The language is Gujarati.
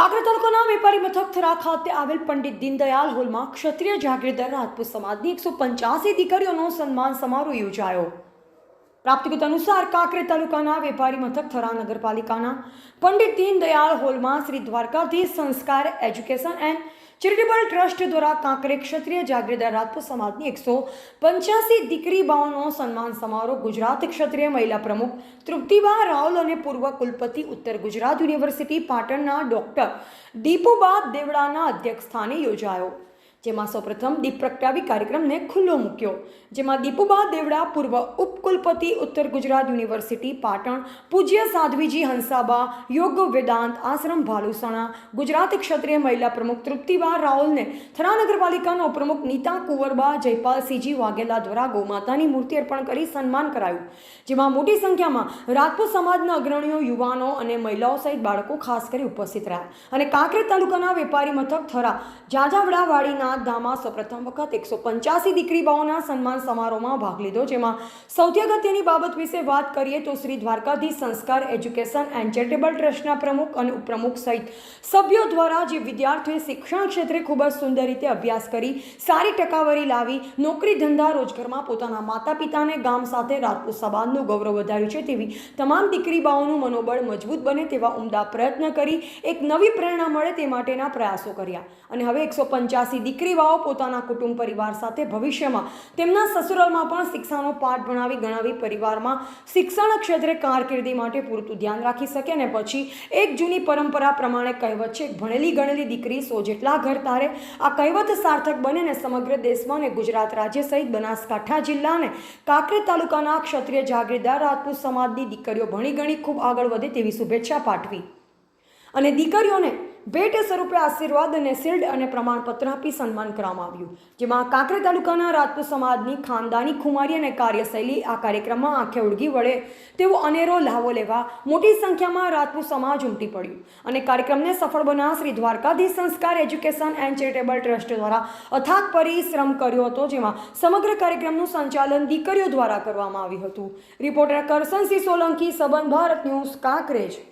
કાંકરેજ તાલુકાના વેપારી મથક થરા ખાતે આવેલ પંડિત દીનદયાળ હોલમાં ક્ષત્રિય જાગીરદાર રાજપૂત સમાજની 185 દીકરીઓનો સન્માન સમારોહ યોજાયો। પ્રાપ્ત વિગત અનુસાર કાંકરેજ તાલુકાના વેપારી મથક થરા નગરપાલિકાના પંડિત દીનદયાળ હોલમાં શ્રી દ્વારકાધીશ સંસ્કાર એજ્યુકેશન એન્ડ ચેરિટેબલ ટ્રસ્ટ દ્વારા કાંકરેજ ક્ષત્રિય જાગીરદાર રાજપૂત સમાજની 185 દીકરી બાઓનો સન્માન સમારોહ ગુજરાત ક્ષત્રિય મહિલા પ્રમુખ તૃપ્તિબા રાવલ અને પૂર્વ કુલપતિ ઉત્તર ગુજરાત યુનિવર્સિટી પાટણના ડોક્ટર દીપુબા દેવડાના અધ્યક્ષસ્થાને યોજાયો, જેમાં સૌપ્રથમ દીપ પ્રગટાવી કાર્યક્રમને ખુલ્લો મૂક્યો, જેમાં દીપુબા દેવડા પૂર્વ ઉપકુલપતિ ઉત્તર ગુજરાત યુનિવર્સિટી પાટણ પૂજ્ય સાધ્વીજી હંસાબા યોગ વેદાંત આશ્રમ ભાલુસણા ગુજરાત ક્ષત્રિય મહિલા પ્રમુખ તૃપ્તિબા રાવલને થરા નગરપાલિકાના ઉપપ્રમુખ નીતા કુંવરબા જયપાલસિંહજી વાઘેલા દ્વારા ગૌમાતાની મૂર્તિ અર્પણ કરી સન્માન કરાયું, જેમાં મોટી સંખ્યામાં રાજપૂત સમાજના અગ્રણીઓ, યુવાનો અને મહિલાઓ સહિત બાળકો ખાસ કરી ઉપસ્થિત રહ્યા અને કાંકરેજ તાલુકાના વેપારી મથક થરા જાજાવડાવાડીના ધામા સૌપ્રથમ વખત 185 દીકરી બાઓના સન્માન સમારોહમાં ભાગ લીધો, જેમાં સૌથી અગત્યની બાબત વિશે વાત કરીએ તો શ્રી દ્વારકાધીશ સંસ્કાર એજ્યુકેશન એન્ડ ચેરિટેબલ ટ્રસ્ટના પ્રમુખ અને ઉપપ્રમુખ સહિત સભ્યો દ્વારા જે વિદ્યાર્થીઓએ શિક્ષણ ક્ષેત્રે ખૂબ જ સુંદર રીતે અભ્યાસ કરી સારી ટકાવારી લાવી નોકરી ધંધા રોજગારમાં પોતાના માતા પિતાને ગામ સાથે રાજપૂત સમાજનું ગૌરવ વધાર્યું છે, તેવી તમામ દીકરી બાઓનું મનોબળ મજબૂત બને તેવા ઉમદા પ્રયત્ન કરી એક નવી પ્રેરણા મળે તે માટેના પ્રયાસો કર્યા અને હવે 185 દીકરીવાઓ પોતાના કુટુંબ પરિવાર સાથે ભવિષ્યમાં તેમના સસુરાલમાં પણ શિક્ષાનો પાઠ ભણાવી ગણાવી પરિવારમાં શિક્ષણ ક્ષેત્રે કારકિર્દી માટે પૂરતું ધ્યાન રાખી શકે અને પછી એક જૂની પરંપરા પ્રમાણે કહેવત છે, ભણેલી ગણેલી દીકરી સો જેટલા ઘર તારે। આ કહેવત સાર્થક બને ને સમગ્ર દેશમાં અને ગુજરાત રાજ્ય સહિત બનાસકાંઠા જિલ્લા અને કાંકરેજ તાલુકાના ક્ષત્રિય જાગીરદાર રાજપૂત સમાજની દીકરીઓ ભણી ગણી ખૂબ આગળ વધે તેવી શુભેચ્છા પાઠવી અને દીકરીઓને ભેટ સ્વરૂપે આશીર્વાદ અને શિલ્ડ અને પ્રમાણપત્ર આપી સન્માન કરવામાં આવ્યું, જેમાં કાંકરેજ તાલુકાના રાજપૂત સમાજની ખાનદાની ખુમારી અને કાર્યશૈલી આ કાર્યક્રમમાં આંખે ઉળગી વળે તેવો અનેરો લાવો લેવા મોટી સંખ્યામાં રાજપૂત સમાજ ઉમટી પડ્યું અને કાર્યક્રમને સફળ બનાવવા શ્રી દ્વારકાધીશ સંસ્કાર એજ્યુકેશન એન્ડ ચેરિટેબલ ટ્રસ્ટ દ્વારા અથાગ પરિશ્રમ કર્યો હતો, જેમાં સમગ્ર કાર્યક્રમનું સંચાલન દીકરીઓ દ્વારા કરવામાં આવ્યું હતું। રિપોર્ટર કરસનસિંહ સોલંકી, સંબંધ ભારત ન્યૂઝ, કાંકરેજ।